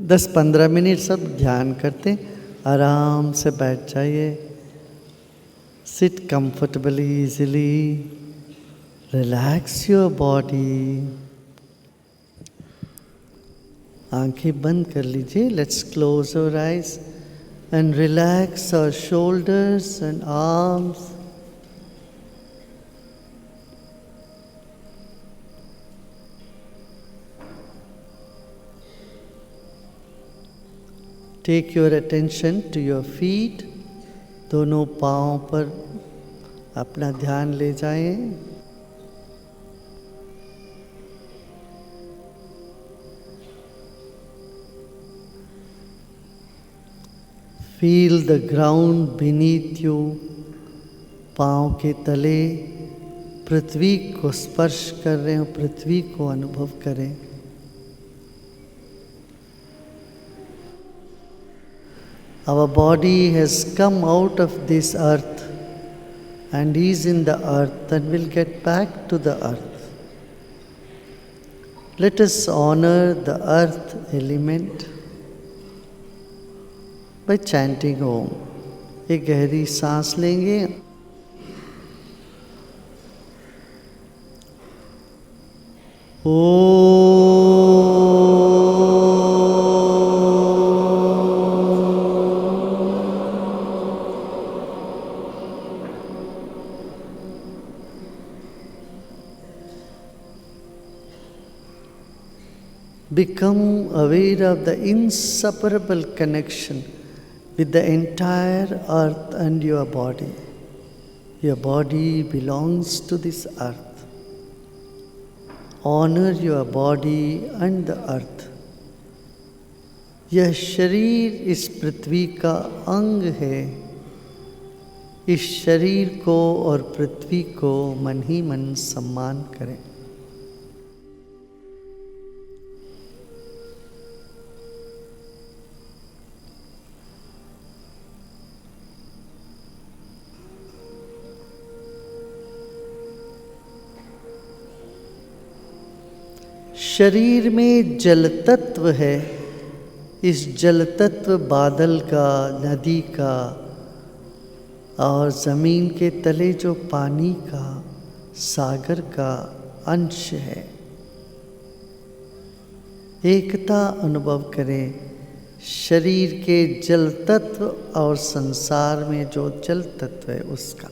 10-15 minute सब ध्यान करते, आराम से बैठ जाइए। Sit comfortably, easily, relax your body. आंखें बंद कर लीजिए। Let's close our eyes and relax our shoulders and arms. Take your attention to your feet. दोनों पाँव पर अपना ध्यान ले जाएं। Feel the ground beneath you. पाँव के तले पृथ्वी को स्पर्श कर रहे हो, पृथ्वी को अनुभव करें। Our body has come out of this earth and is in the earth and will get back to the earth. Let us honor the earth element by chanting Om. एक गहरी सांस लेंगे। Become aware of the inseparable connection with the entire earth and your body. Your body belongs to this earth. Honor your body and the earth. यह शरीर इस पृथ्वी का अंग है। इस शरीर को और पृथ्वी को मन ही मन सम्मान करें। शरीर में जल तत्व है। इस जल तत्व बादल का, नदी का और ज़मीन के तले जो पानी का, सागर का अंश है। एकता अनुभव करें शरीर के जल तत्व और संसार में जो जल तत्व है उसका।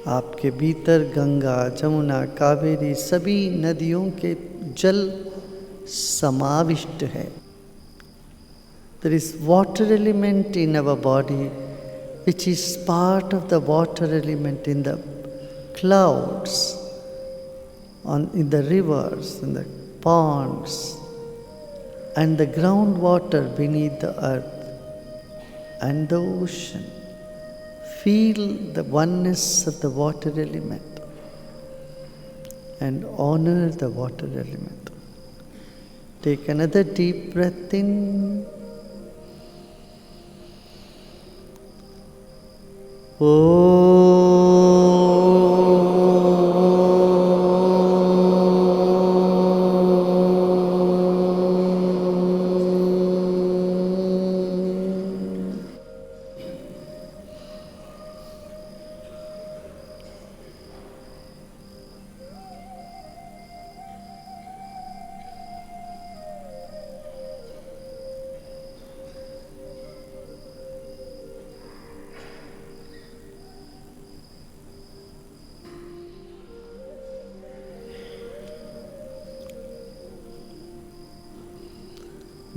आपके भीतर गंगा, जमुना, कावेरी सभी नदियों के जल समाविष्ट है। There is water element in our body which is part of the water element in the clouds, in the rivers, in the ponds and the groundwater beneath the earth and the ocean. Feel the oneness of the water element and honor the water element. Take another deep breath in.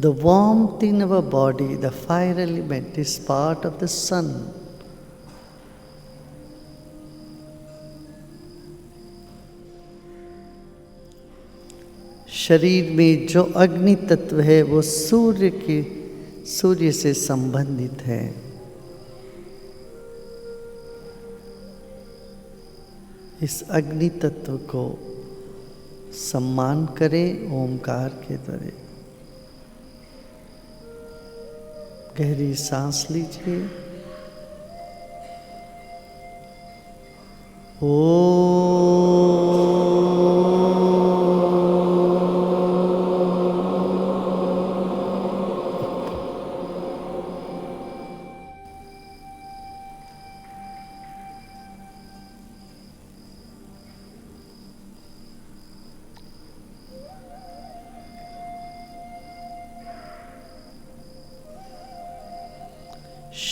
The warmth in our body, the fire element, is part of the sun. शरीर में जो अग्नि तत्व है वो सूर्य से संबंधित है। इस अग्नि तत्व को सम्मान करें ओमकार के द्वारा। गहरी सांस लीजिए। ओम।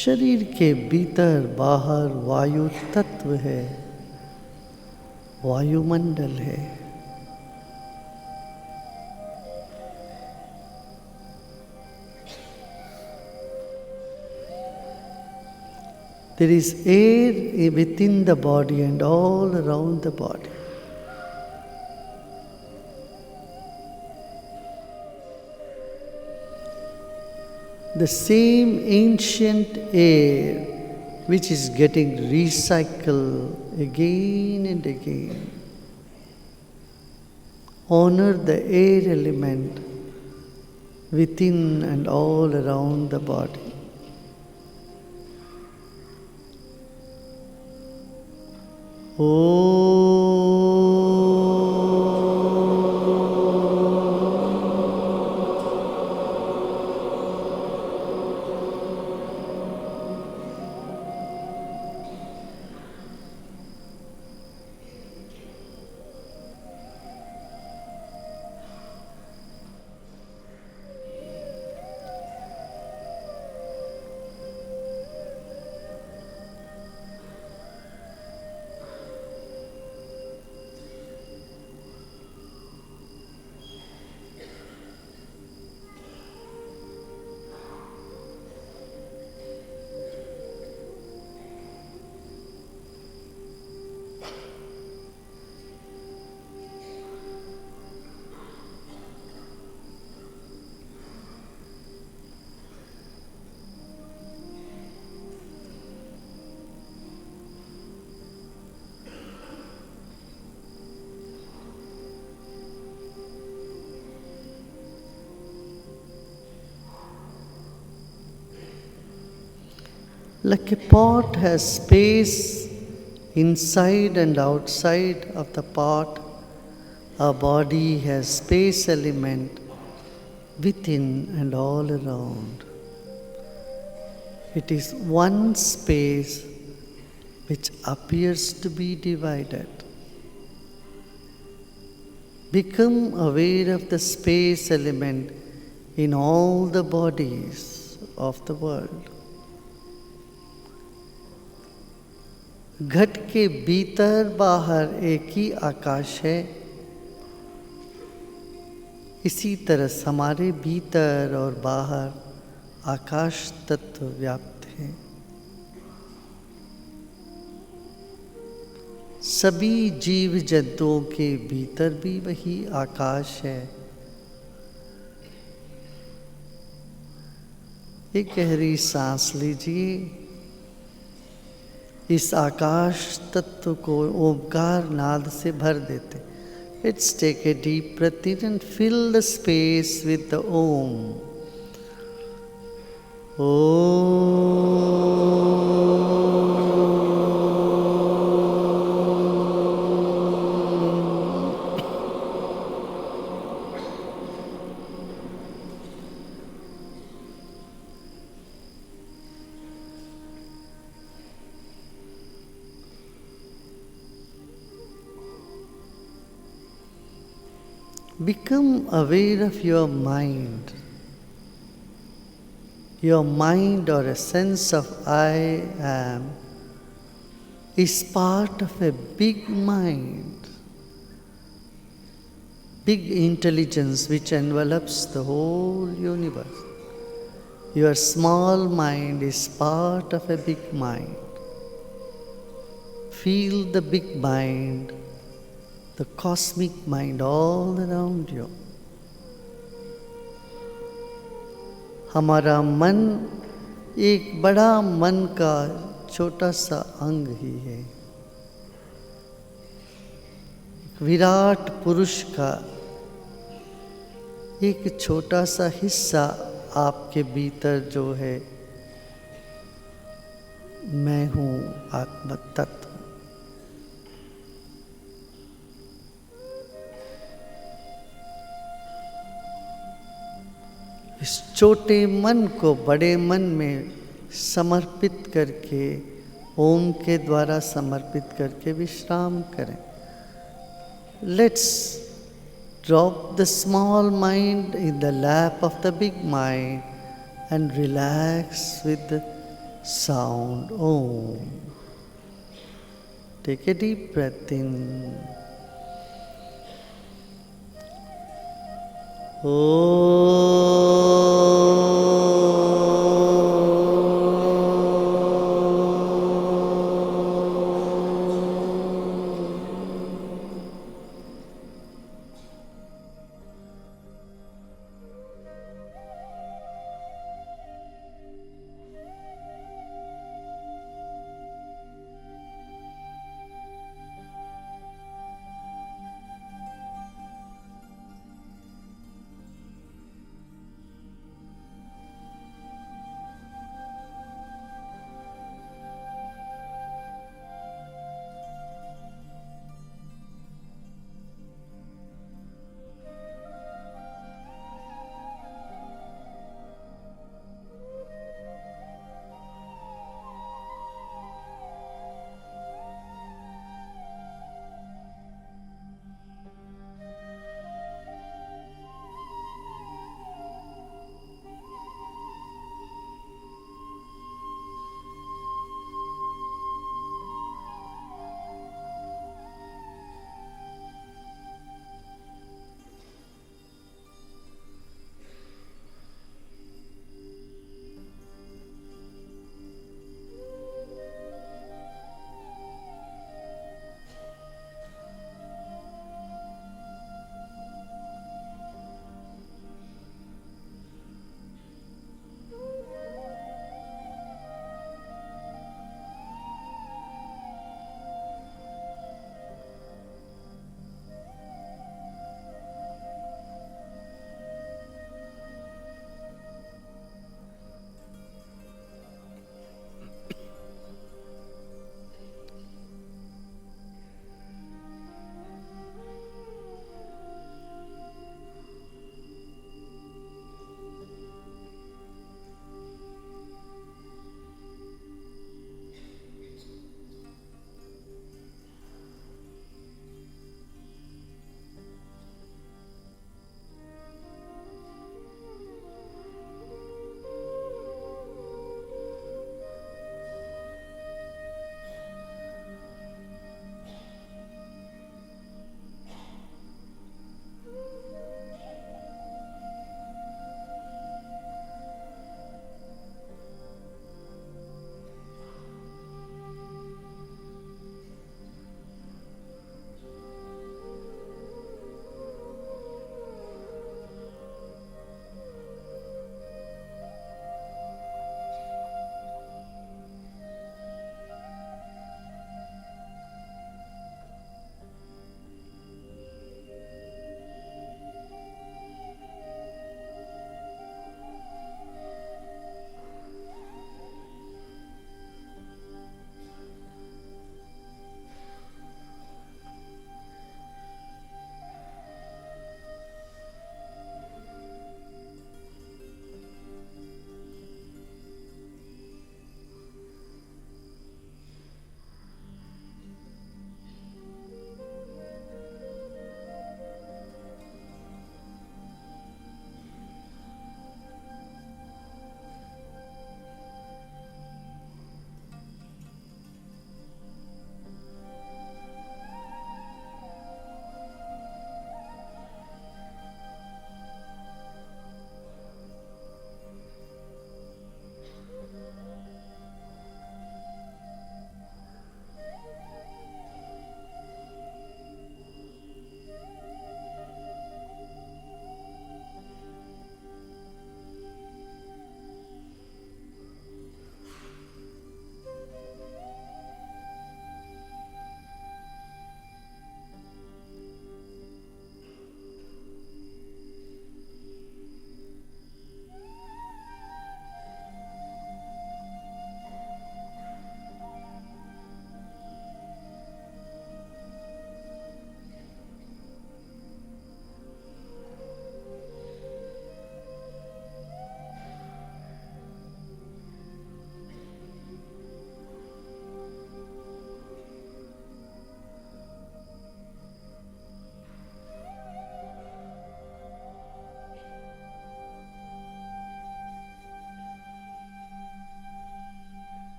शरीर के भीतर बाहर वायु तत्व है, वायुमंडल है। There is air within the body and all around the body. The same ancient air which is getting recycled again and again. Honor the air element within and all around the body. Like a pot has space inside and outside of the pot, our body has space element within and all around. It is one space which appears to be divided. Become aware of the space element in all the bodies of the world. घट के भीतर बाहर एक ही आकाश है, इसी तरह हमारे भीतर और बाहर आकाश तत्व व्याप्त है। सभी जीव जंतुओं के भीतर भी वही आकाश है। एक गहरी सांस लीजिए। इस आकाश तत्व को ओमकार नाद से भर देते। Let's take a deep breath in and fill the space with the Om. Become aware of your mind. Your mind or a sense of I am is part of a big mind, big intelligence which envelops the whole universe. Your small mind is part of a big mind. Feel the big mind, the cosmic mind all around you. हमारा मन एक बड़ा मन का छोटा सा अंग ही है। विराट पुरुष का एक छोटा सा हिस्सा आपके भीतर जो है, मैं हूँ आत्म तत्व। इस छोटे मन को बड़े मन में समर्पित करके, ओम के द्वारा समर्पित करके विश्राम करें। Let's drop the small mind in the lap of the big mind and relax with the sound Om. Take a deep breath in.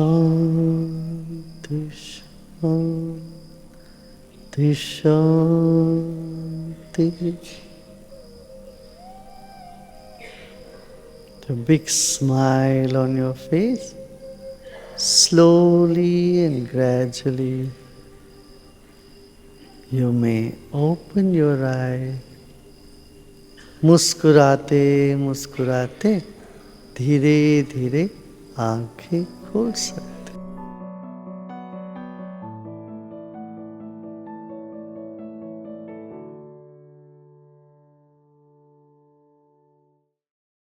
Shanti Shanti Shanti. A big smile on your face. Slowly and gradually you may open your eye. मुस्कुराते मुस्कुराते धीरे धीरे आंखें खोल सकते.